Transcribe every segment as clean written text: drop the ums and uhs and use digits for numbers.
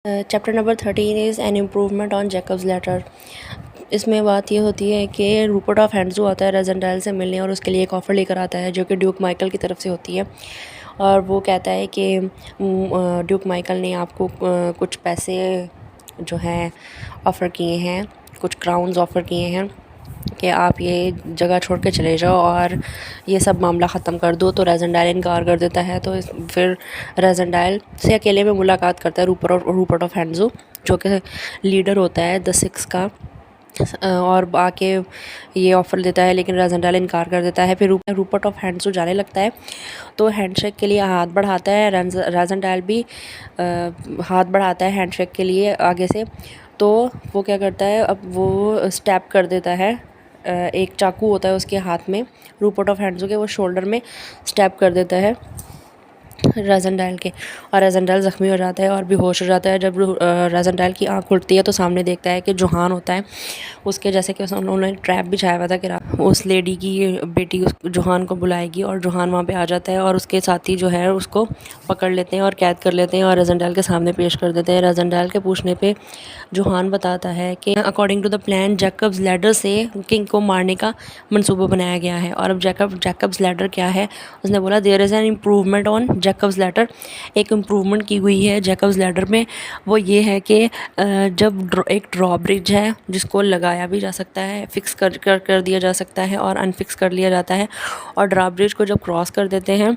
Chapter number 13 is an improvement on Jacob's letter. इसमें बात ये होती है कि रूपर्ट ऑफ हैंड्सू आता है रेजेंडाइल से मिलने और उसके लिए एक ऑफ़र लेकर आता है जो कि ड्यूक माइकल की तरफ से होती है। और वो कहता है कि ड्यूक माइकल ने आपको कुछ पैसे जो हैं ऑफ़र किए हैं, कुछ क्राउन्स ऑफ़र किए हैं कि आप ये जगह छोड़ के चले जाओ और ये सब मामला ख़त्म कर दो। तो रेजेंडाइल इनकार कर देता है। तो फिर रेजेंडाइल से अकेले में मुलाकात करता है रूपर्ट ऑफ हैंड्सू, जो कि लीडर होता है द सिक्स का, और आके ये ऑफ़र देता है, लेकिन रेजेंडाइल इनकार कर देता है। फिर रूपर्ट ऑफ हैंड्सू जाने लगता है तो हैंडशेक के लिए हाथ बढ़ाता है। रेजेंडाइल भी हाथ बढ़ाता है हैंडशेक के लिए आगे से। तो वो क्या करता है, अब वो स्टैप कर देता है। एक चाकू होता है उसके हाथ में, रूपर्ट ऑफ हैंड्सू के, वो शोल्डर में स्टैप कर देता है रेजेंडाइल के, और रेजेंडाइल ज़ख्मी हो जाता है और बेहोश हो जाता है। जब रेजेंडाइल की आँख खुलती है तो सामने देखता है कि जोहान होता है उसके, जैसे कि उन्होंने ट्रैप बिछाया हुआ था कि उस लेडी की बेटी उस जोहान को बुलाएगी, और जोहान वहाँ पे आ जाता है और उसके साथी जो है उसको पकड़ लेते हैं और कैद कर लेते हैं और रेजेंडाइल के सामने पेश कर देते हैं। रेजेंडाइल के पूछने पे जोहान बताता है कि according to the plan Jacob's ladder से किंग को मारने का मंसूबा बनाया गया है। और अब जैकब्स लैडर क्या है, उसने बोला there is an improvement on Jacob's ladder. एक इम्प्रूवमेंट की हुई है जैकब्स लैडर में। वो ये है कि जब एक ड्रॉब्रिज है जिसको लगाया भी जा सकता है, फिक्स कर दिया जा सकता है और अनफिक्स कर लिया जाता है, और ड्रॉब्रिज को जब क्रॉस कर देते हैं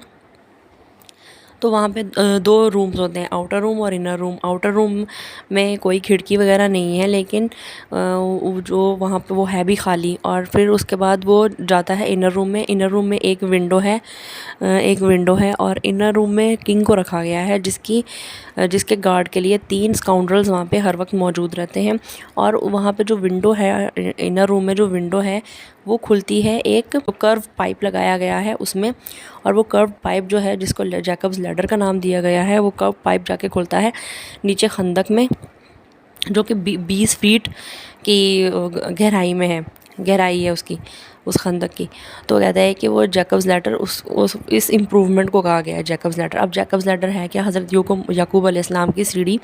तो वहाँ पे दो रूम्स होते हैं, आउटर रूम और इनर रूम। आउटर रूम में कोई खिड़की वगैरह नहीं है, लेकिन जो वहाँ पे वो है भी खाली। और फिर उसके बाद वो जाता है इनर रूम में। इनर रूम में एक विंडो है और इनर रूम में किंग को रखा गया है, जिसके गार्ड के लिए 3 स्काउंड्रल्स वहाँ पे हर वक्त मौजूद रहते हैं। और वहाँ पे जो विंडो है, इनर रूम में जो विंडो है वो खुलती है, एक कर्व पाइप लगाया गया है उसमें, और वो कर्व पाइप जो है जिसको जैकब्स लैडर का नाम दिया गया है, वो कर्व पाइप जाके खुलता है नीचे खंदक में, जो कि 20 फीट की गहराई है उसकी, उस खंदक की। तो कहता है कि वो जैकब्स लैडर इस इम्प्रूवमेंट को कहा गया है जैकब्स लैडर। अब जैकब्स लैडर है क्या, हज़रत याकूब अलैहिस्सलाम की सीढ़ी।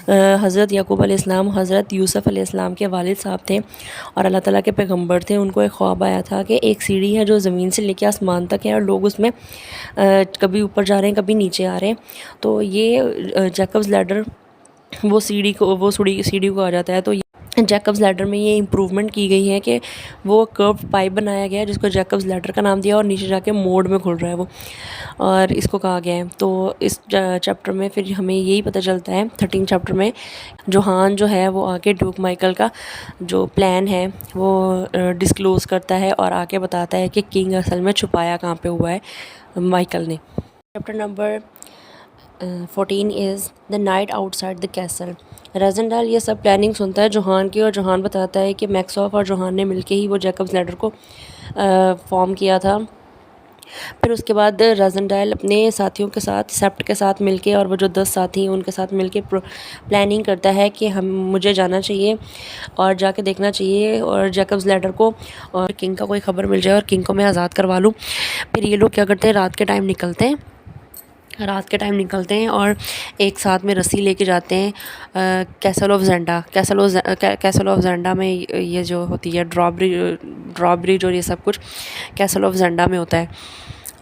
हज़रत याकूब अलैहिस्सलाम हज़रत यूसुफ़ अलैहिस्सलाम के वालिद साहब थे और अल्लाह ताला के पैगंबर थे। उनको एक ख्वाब आया था कि एक सीढ़ी है जो ज़मीन से लेके आसमान तक है और लोग उसमें कभी ऊपर जा रहे हैं, कभी नीचे आ रहे हैं। तो ये जैकब्स लैडर वो सीढ़ी को आ जाता है। तो जैकब्स लैडर में ये इम्प्रूवमेंट की गई है कि वो कर्व पाइप बनाया गया है जिसको जैकब्स लैडर का नाम दिया, और नीचे जाके मोड में खुल रहा है वो, और इसको कहा गया है। तो इस चैप्टर में फिर हमें यही पता चलता है 13 चैप्टर में, जोहान जो है वो आके ड्यूक माइकल का जो प्लान है वो डिस्क्लोज़ करता है और आके बताता है कि किंग असल में छुपाया कहाँ पे हुआ है माइकल ने। Chapter number 14 is the night outside the castle. रेजेंडाइल ये सब प्लानिंग सुनता है जोहान की, और जोहान बताता है कि मैक्सऑफ और जोहान ने मिलके ही वो जैकब्स लैडर को फॉर्म किया था। फिर उसके बाद रेजेंडाइल अपने साथियों के साथ, सेप्ट के साथ मिलके, और वो जो 10 साथी हैं उनके साथ मिलके प्लानिंग करता है कि मुझे जाना चाहिए और जाके देखना चाहिए और जैकब्स लैडर को, और किंग का कोई ख़बर मिल जाए और किंग को मैं आज़ाद करवा लूँ। फिर ये लोग क्या करते हैं, रात के टाइम निकलते हैं और एक साथ में रस्सी लेके जाते हैं कैसल ऑफ जेंडा में। ये जो होती है ड्रॉब्रिज और ये सब कुछ कैसल ऑफ जेंडा में होता है,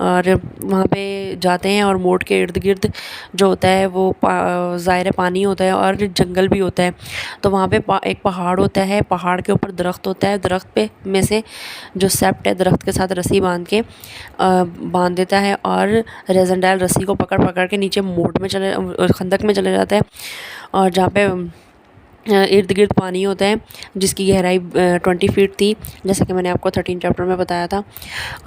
और वहाँ पे जाते हैं और मोट के इर्द गिर्द जो होता है वो ज़ाहिर पानी होता है और जंगल भी होता है। तो वहाँ पे एक पहाड़ होता है, पहाड़ के ऊपर दरख्त होता है, दरख्त पे में से जो सेप्ट है दरख्त के साथ रस्सी बांध देता है, और रेजेंडाइल रस्सी को पकड़ के नीचे खंदक में चले जाता है, और जहाँ पे इर्द गिर्द पानी होता है जिसकी गहराई 20 फीट थी, जैसा कि मैंने आपको 13 चैप्टर में बताया था।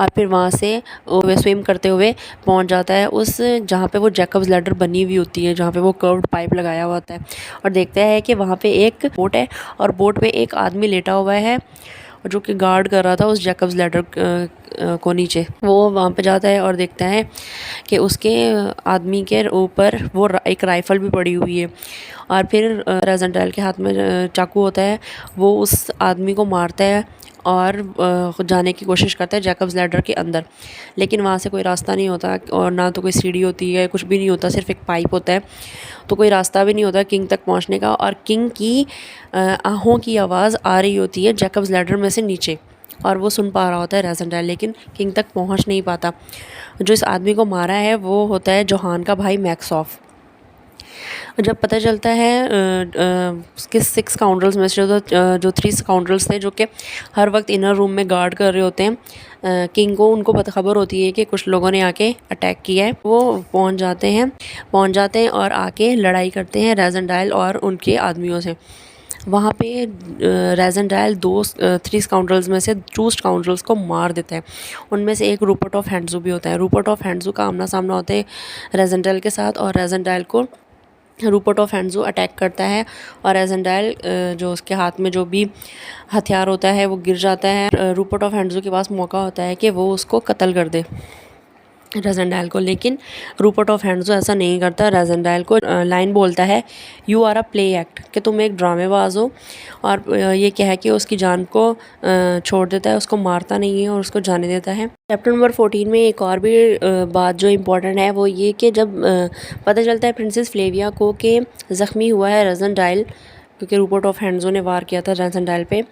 और फिर वहाँ से वो स्विम करते हुए पहुँच जाता है उस जहाँ पे वो जैकब्स लैडर बनी हुई होती है, जहाँ पे वो कर्व्ड पाइप लगाया हुआ होता है, और देखता है कि वहाँ पे एक बोट है और बोट पे एक आदमी लेटा हुआ है जो कि गार्ड कर रहा था उस जैकब्स लैडर को नीचे। वो वहाँ पे जाता है और देखता है कि उसके आदमी के ऊपर वो एक राइफ़ल भी पड़ी हुई है, और फिर रेजेंडाइल के हाथ में चाकू होता है, वो उस आदमी को मारता है और जाने की कोशिश करता है जैकब्स लैडर के अंदर, लेकिन वहाँ से कोई रास्ता नहीं होता और ना तो कोई सीढ़ी होती है, कुछ भी नहीं होता, सिर्फ एक पाइप होता है। तो कोई रास्ता भी नहीं होता किंग तक पहुँचने का, और किंग की आहों की आवाज़ आ रही होती है जैकब्स लैडर में से नीचे, और वो सुन पा रहा होता है रेज़ेंडाइल, लेकिन किंग तक पहुँच नहीं पाता। जो इस आदमी को मारा है वो होता है जोहान का भाई मैक्सऑफ। जब पता चलता है कि 6 स्काउंड्रल्स में से जो 3 स्काउंड्रल्स थे जो कि हर वक्त इनर रूम में गार्ड कर रहे होते हैं किंग को, उनको खबर होती है कि कुछ लोगों ने आके अटैक किया है। वो पहुंच जाते हैं और आके लड़ाई करते हैं रेज़ेंडाइल और उनके आदमियों से। वहाँ पे रेज़ेंडाइल 3 स्काउंड्रल्स में से 2 स्काउंड्रल्स को मार देता है। उनमें से एक रूपर्ट ऑफ हैंड्सू भी होता है। रूपर्ट ऑफ हैंड्सू का आमना सामना होता है रेज़ेंडाइल के साथ, और रेज़ेंडाइल को रूपर्ट ऑफ हैंड्सू अटैक करता है, और रेज़ेंडाइल जो उसके हाथ में जो भी हथियार होता है वो गिर जाता है। रूपर्ट ऑफ हैंड्सू के पास मौका होता है कि वो उसको कत्ल कर दे रेज़ेंडाइल को, लेकिन रूपर्ट ऑफ हैंड्सू ऐसा नहीं करता। रेज़ेंडाइल को लाइन बोलता है, you are a play act, कि तुम एक ड्रामेबाज हो, और ये कह के उसकी जान को छोड़ देता है, उसको मारता नहीं है और उसको जाने देता है। चैप्टर नंबर 14 में एक और भी बात जो इम्पोर्टेंट है वो ये कि जब पता चलता है प्रिंसेस फ्लेविया को कि ज़ख्मी हुआ है रेज़ेंडाइल, क्योंकि रूपर्ट ऑफ हैंड्सू ने वार किया था रेज़ेंडाइल पे,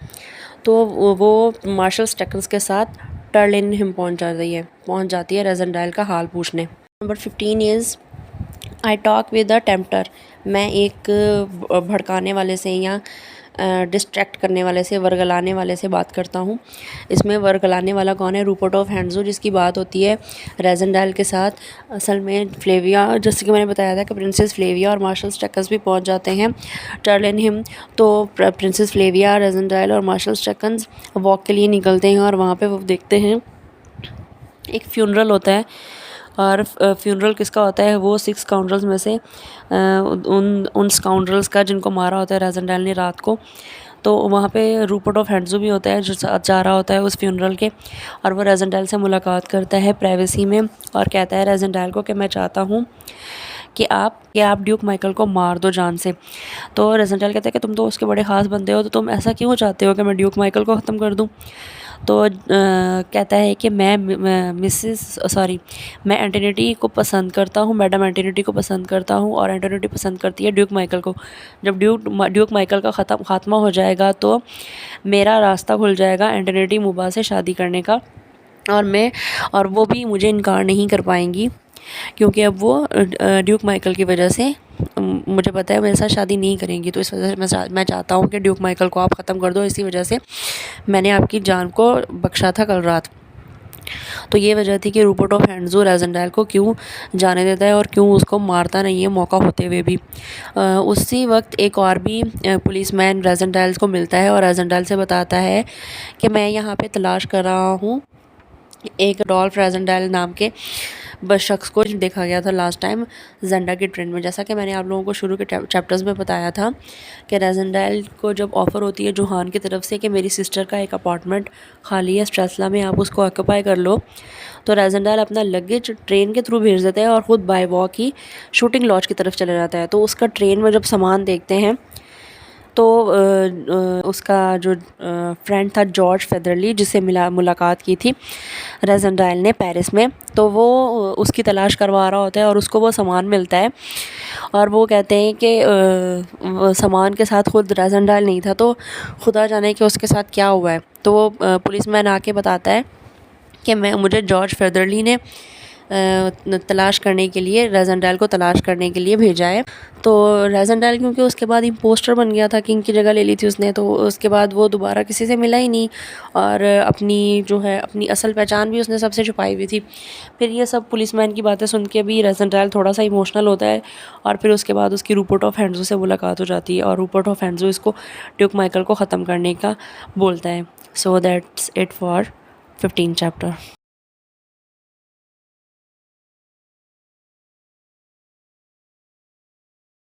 तो वो मार्शल स्टेकन्स के साथ टर्लिनहिम पहुंच जाती है रेज़ेंडाइल का हाल पूछने। Number 15 is I talk with a tempter. मैं एक भड़काने वाले से या डिस्ट्रैक्ट करने वाले से, वर्गलाने वाले से बात करता हूँ। इसमें वर्गलाने वाला कौन है? रूपर्ट ऑफ हैंड्सू, जिसकी बात होती है रेज़ेंडाइल के साथ। असल में फ्लेविया, जैसे कि मैंने बताया था कि प्रिंसेस फ्लेविया और मार्शल स्टेकन्स भी पहुँच जाते हैं टर्लिनहिम। तो प्रिंसेस फ्लेविया, रेज़ेंडाइल और मार्शल स्टेकन्स वॉक के लिए निकलते हैं, और वहाँ पर वो देखते हैं एक फ्यूनरल होता है, और फ्यूनरल किसका होता है? वो 6 स्काउंड्रल्स में से उन स्काउंड्रल्स का जिनको मारा होता है रेज़ेंडाइल ने रात को। तो वहाँ पे रूपर्ट ऑफ हैंड्सू भी होता है जो जा रहा होता है उस फ्यूनरल के, और वो रेज़ेंडाइल से मुलाकात करता है प्राइवेसी में, और कहता है रेज़ेंडाइल को कि मैं चाहता हूँ कि आप ड्यूक माइकल को मार दो जान से। तो रेज़ेंडाइल कहता है कि तुम तो उसके बड़े ख़ास बंदे हो, तो तुम ऐसा क्यों चाहते हो कि मैं ड्यूक माइकल को ख़त्म कर दूँ? तो कहता है कि मैं एंटोनिटी को पसंद करता हूँ, मैडम एंटोनिटी को पसंद करता हूँ, और एंटोनिटी पसंद करती है ड्यूक माइकल को। जब ड्यूक माइकल का ख़ात्मा हो जाएगा तो मेरा रास्ता खुल जाएगा एंटोनिटी मुबा से शादी करने का, और वो भी मुझे इनकार नहीं कर पाएंगी, क्योंकि अब वो ड्यूक माइकल की वजह से मुझे पता है मेरे साथ शादी नहीं करेंगी। तो इस वजह से मैं चाहता हूँ कि ड्यूक माइकल को आप ख़त्म कर दो, इसी वजह से मैंने आपकी जान को बख्शा था कल रात। तो ये वजह थी कि रूपर्ट ऑफ हैंड्सू रेज़ेंडाइल को क्यों जाने देता है और क्यों उसको मारता नहीं है मौका होते हुए भी। उसी वक्त एक और भी पुलिसमैन रेज़ेंडाइल को मिलता है और रेज़ेंडाइल से बताता है कि मैं यहाँ पे तलाश कर रहा हूँ एक डॉल्फ रेज़ेंडाइल नाम के शख्स को देखा गया था लास्ट टाइम जेंडा की ट्रेन में। जैसा कि मैंने आप लोगों को शुरू के चैप्टर्स में बताया था कि रेज़ेंडाइल को जब ऑफ़र होती है जोहान की तरफ से कि मेरी सिस्टर का एक अपार्टमेंट खाली है स्ट्रेसला में, आप उसको ऑक्यूपाई कर लो, तो रेज़ेंडाइल अपना लगेज ट्रेन के थ्रू भेज देता है और ख़ुद बाय वॉक ही शूटिंग लॉज की तरफ चले जाता है। तो उसका ट्रेन में जब सामान देखते हैं तो उसका जो फ्रेंड था जॉर्ज फेदरली, जिससे मुलाकात की थी रेज़ेंडाइल ने पेरिस में, तो वो उसकी तलाश करवा रहा होता है और उसको वो सामान मिलता है, और वो कहते हैं कि सामान के साथ खुद रेज़ेंडाइल नहीं था, तो खुदा जाने कि उसके साथ क्या हुआ है। तो वो पुलिसमैन आके बताता है कि मुझे जॉर्ज फेदरली ने तलाश करने के लिए, रेज़ेंडाइल को तलाश करने के लिए भेजा है। तो रेज़ेंडाइल क्योंकि उसके बाद इम्पोस्टर बन गया था, किंग की जगह ले ली थी उसने, तो उसके बाद वो दोबारा किसी से मिला ही नहीं, और अपनी असल पहचान भी उसने सबसे छुपाई हुई थी। फिर ये सब पुलिसमैन की बातें सुन के भी रेज़ेंडाइल थोड़ा सा इमोशनल होता है, और फिर उसके बाद उसकी रूपर्ट ऑफ हैंड्सू से मुलाकात हो जाती है, और रूपर्ट ऑफ हैंड्सू इसको ड्यूक माइकल को ख़त्म करने का बोलता है। So that's it for 15 chapter.